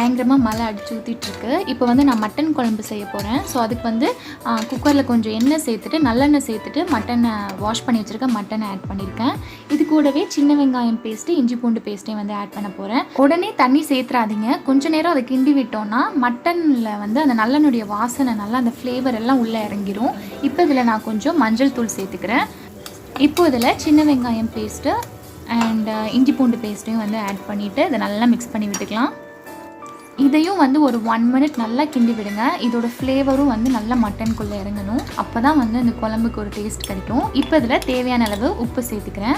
பயங்கரமாக மழை அடிச்சு ஊற்றிட்டுருக்கு. இப்போ வந்து நான் மட்டன் குழம்பு செய்ய போகிறேன். ஸோ அதுக்கு வந்து குக்கரில் கொஞ்சம் எண்ணெய் சேர்த்துட்டு நல்லெண்ணெய் சேர்த்துட்டு மட்டனை வாஷ் பண்ணி வச்சுருக்க மட்டனை ஆட் பண்ணியிருக்கேன். இது கூடவே சின்ன வெங்காயம் பேஸ்ட்டு இஞ்சி பூண்டு பேஸ்ட்டையும் வந்து ஆட் பண்ண போகிறேன். உடனே தண்ணி சேர்த்துறாதீங்க. கொஞ்சம் நேரம் அதை கிண்டி விட்டோன்னா மட்டனில் வந்து அந்த நல்லெண்ணுடைய வாசனை நல்லா அந்த ஃப்ளேவர் எல்லாம் உள்ளே இறங்கிடும். இப்போ இதில் நான் கொஞ்சம் மஞ்சள் தூள் சேர்த்துக்கிறேன். இப்போ இதில் சின்ன வெங்காயம் பேஸ்ட்டு அண்ட் இஞ்சி பூண்டு பேஸ்ட்டையும் வந்து ஆட் பண்ணிவிட்டு இதை நல்லா மிக்ஸ் பண்ணி விட்டுக்கலாம். இதையும் வந்து ஒரு 1 மினிட் நல்லா கிண்டி விடுங்க. இதோட ஃப்ளேவரும் வந்து நல்லா மட்டனுக்குள்ளே இறங்கணும். அப்போ தான் வந்து இந்த குழம்புக்கு ஒரு டேஸ்ட் கிடைக்கும். இப்போ இதில் தேவையான அளவு உப்பு சேர்த்துக்கிறேன்.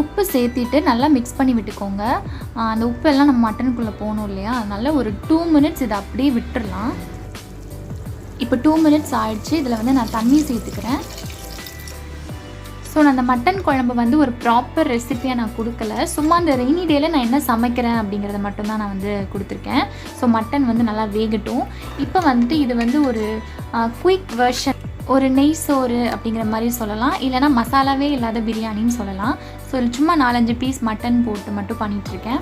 உப்பு சேர்த்திட்டு நல்லா மிக்ஸ் பண்ணி விட்டுக்கோங்க. அந்த உப்பெல்லாம் நம்ம மட்டனுக்குள்ளே போகணும் இல்லையா, அதனால் ஒரு 2 மினிட்ஸ் இதை அப்படியே விட்டுடலாம். இப்போ 2 மினிட்ஸ் ஆயிடுச்சு. இதில் வந்து நான் தண்ணி சேர்த்துக்கிறேன். ஸோ நான் அந்த மட்டன் குழம்பு வந்து ஒரு ப்ராப்பர் ரெசிபியாக நான் கொடுக்கல. சும்மா அந்த ரெய்னி டேயில் நான் என்ன சமைக்கிறேன் அப்படிங்கிறத மட்டும்தான் நான் வந்து கொடுத்துருக்கேன். ஸோ மட்டன் வந்து நல்லா வேகட்டும். இப்போ வந்துட்டு இது வந்து ஒரு குயிக் வெர்ஷன், ஒரு நெய் சோறு அப்படிங்கிற மாதிரி சொல்லலாம், இல்லைனா மசாலாவே இல்லாத பிரியாணின்னு சொல்லலாம். ஸோ சும்மா 4-5 பீஸ் மட்டன் போட்டு மட்டும் பண்ணிகிட்ருக்கேன்.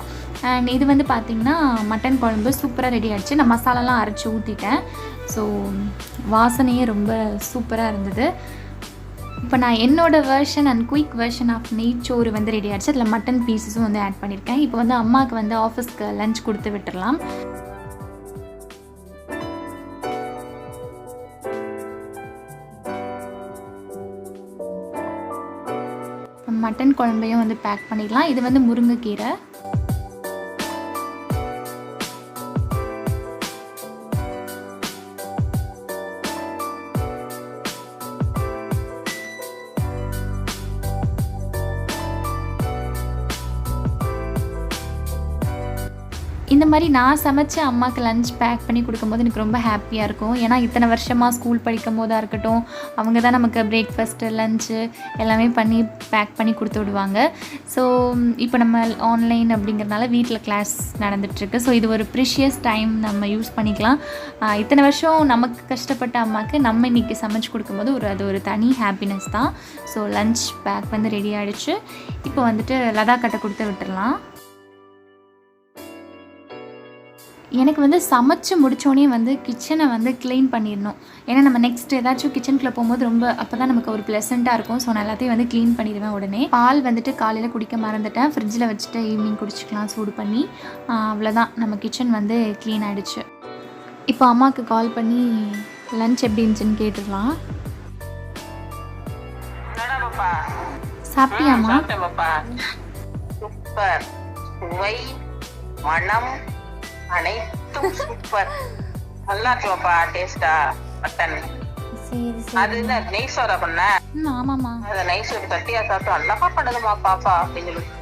அண்ட் இது வந்து பார்த்திங்கன்னா மட்டன் குழம்பு சூப்பராக ரெடி ஆகிடுச்சு. நான் மசாலாலாம் அரைச்சி ஊற்றிட்டேன். ஸோ வாசனையே ரொம்ப சூப்பராக இருந்தது. இப்போ நான் என்னோடய version and quick version of நெய்ச்சோறு வந்து ரெடி ஆகிடுச்சு. அதில் மட்டன் பீஸஸும் வந்து ஆட் பண்ணியிருக்கேன். இப்போ வந்து அம்மாவுக்கு வந்து ஆஃபீஸ்க்கு லஞ்ச் கொடுத்து விட்டுடலாம். மட்டன் குழம்பையும் வந்து பேக் பண்ணிடலாம். இது வந்து முருங்கைக்கீரை. இந்த மாதிரி நான் சமைச்ச அம்மாவுக்கு லஞ்ச் பேக் பண்ணி கொடுக்கும்போது எனக்கு ரொம்ப ஹாப்பியாக இருக்கும். ஏன்னா இத்தனை வருஷமாக ஸ்கூல் படிக்கும் போதாக இருக்கட்டும், அவங்க தான் நமக்கு பிரேக்ஃபாஸ்ட்டு லஞ்சு எல்லாமே பண்ணி பேக் பண்ணி கொடுத்து விடுவாங்க. ஸோ இப்போ நம்ம ஆன்லைன் அப்படிங்கிறதுனால வீட்டில் கிளாஸ் நடந்துகிட்ருக்கு. ஸோ இது ஒரு ப்ரிஷியஸ் டைம், நம்ம யூஸ் பண்ணிக்கலாம். இத்தனை வருஷம் நமக்கு கஷ்டப்பட்ட அம்மாவுக்கு நம்ம இன்றைக்கி சமைச்சு கொடுக்கும்போது அது ஒரு தனி ஹாப்பினஸ் தான். ஸோ லஞ்ச் பேக் வந்து ரெடி ஆகிடுச்சு. இப்போ வந்துட்டு லதா கட்டை கொடுத்து விட்டுடலாம். எனக்கு வந்து சமைச்சு முடித்தோடனே வந்து கிச்சனை வந்து க்ளீன் பண்ணிடணும். ஏன்னா நம்ம நெக்ஸ்ட் ஏதாச்சும் கிச்சனுக்குள்ளே போகும்போது ரொம்ப அப்போ தான் நமக்கு ஒரு ப்ளசண்ட்டாக இருக்கும். ஸோ நான் எல்லாத்தையும் வந்து க்ளீன் பண்ணிடுவேன் உடனே. பால் வந்துட்டு காலையில் குடிக்க மறந்துட்டேன். ஃப்ரிட்ஜில் வச்சுட்டு ஈவினிங் குடிச்சிக்கலாம் சூடு பண்ணி. அவ்வளோதான், நம்ம கிச்சன் வந்து க்ளீன் ஆகிடுச்சு. இப்போ அம்மாவுக்கு கால் பண்ணி லஞ்ச் எப்படி இருந்துச்சுன்னு கேட்டுடலாம். சாப்பிட்டியாம்மா? சூப்பர், சுவை, மனம் அனைத்தும் சூப்பர். நல்லா இருக்குப்பா டேஸ்டா மட்டன். சரி சரி. அது என்ன நெய் சோறா பண்ண? ஆமாம்மா. அதை நெய் சோறு தட்டியா சாப்பிட்டு நல்லாப்பா பண்ணுதுமா பாப்பா அப்படின்னு சொல்லி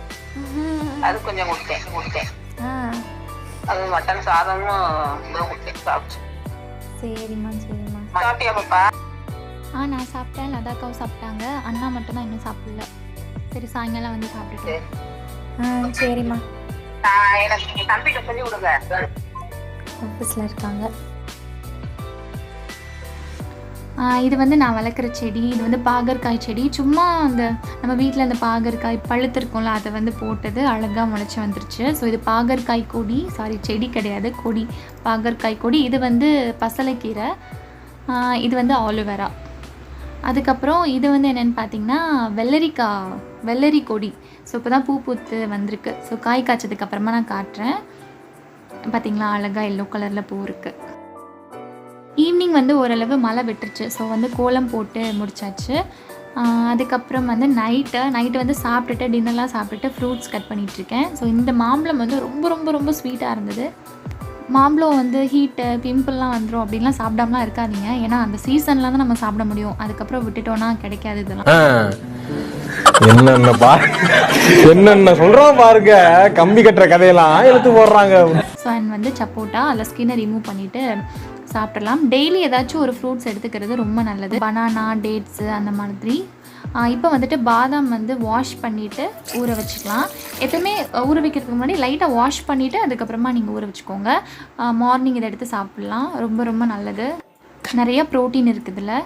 அது கொஞ்சம் கொடுத்தேன். அது மட்டன் சாதமும் கொடுத்தேன் சாப்பிட்டு. சரிம்மா சரிம்மா. சாப்பிட்டியா பாப்பா? நான் சாப்பிட்டேன். லதாக்காவும் சாப்பிட்டாங்க. அண்ணா மட்டும் தான் இன்னும் சாப்பிடல. சரி, சாயங்காலம் வந்து சாப்பிட்டுட்டேன். சரிம்மா. எனக்கு தம்பிகிட்ட சொல்லி விடுங்க, ஆஃபீஸில் இருக்காங்க. இது வந்து நான் வளர்க்குற செடி. இது வந்து பாகற்காய் செடி. சும்மா அந்த நம்ம வீட்டில் அந்த பாகற்காய் பழுத்திருக்கோம்ல, அதை வந்து போட்டது அழகாக முளைச்சி வந்துருச்சு. ஸோ இது பாகற்காய் கொடி, சாரி செடி கிடையாது, கொடி, பாகற்காய் கொடி. இது வந்து பசலைக்கீரை. இது வந்து ஆலுவேரா. அதுக்கப்புறம் இது வந்து என்னென்னு பார்த்தீங்கன்னா வெள்ளரி கொடி. ஸோ இப்போ தான் பூ பூத்து வந்திருக்கு. ஸோ காய் காய்ச்சதுக்கு அப்புறமா நான் காட்டுறேன். பார்த்திங்களா, அழகாக எல்லோ கலரில் பூ இருக்குது. ஈவினிங் வந்து ஓரளவு மழை விட்டுருச்சு. ஸோ வந்து கோலம் போட்டு முடிச்சாச்சு. அதுக்கப்புறம் வந்து நைட்டு வந்து சாப்பிட்டுட்டு டின்னர்லாம் சாப்பிட்டுட்டு ஃப்ரூட்ஸ் கட் பண்ணிகிட்ருக்கேன். ஸோ இந்த மாம்பழம் வந்து ரொம்ப ரொம்ப ரொம்ப ஸ்வீட்டாக இருந்தது. மாம்பழம் வந்து ஹீட்டு பிம்பிள்லாம் வந்துடும் அப்படின்லாம் சாப்பிடாமலாம் இருக்காதீங்க. ஏன்னா அந்த சீசனில் தான் நம்ம சாப்பிட முடியும். அதுக்கப்புறம் விட்டுட்டோன்னா கிடைக்காது. இதெல்லாம் என்னென்ன சொல்கிறோம் பாருங்க, கம்பி கட்டுற கதையெல்லாம் எடுத்து போடுறாங்க. ஸோ அண்ட் வந்து சப்போட்டா அதில் ஸ்கின்னை ரிமூவ் பண்ணிவிட்டு சாப்பிடலாம். டெய்லி ஏதாச்சும் ஒரு ஃப்ரூட்ஸ் எடுத்துக்கிறது ரொம்ப நல்லது. பனானா, டேட்ஸு அந்த மாதிரி. இப்போ வந்துட்டு பாதாம் வந்து வாஷ் பண்ணிவிட்டு ஊற வச்சுக்கலாம். எப்பவுமே ஊற வைக்கிறதுக்கு முன்னாடி லைட்டாக வாஷ் பண்ணிவிட்டு அதுக்கப்புறமா நீங்கள் ஊற வச்சுக்கோங்க. மார்னிங் இதை எடுத்து சாப்பிட்லாம். ரொம்ப ரொம்ப நல்லது. நிறைய ப்ரோட்டீன் இருக்குது இதில்.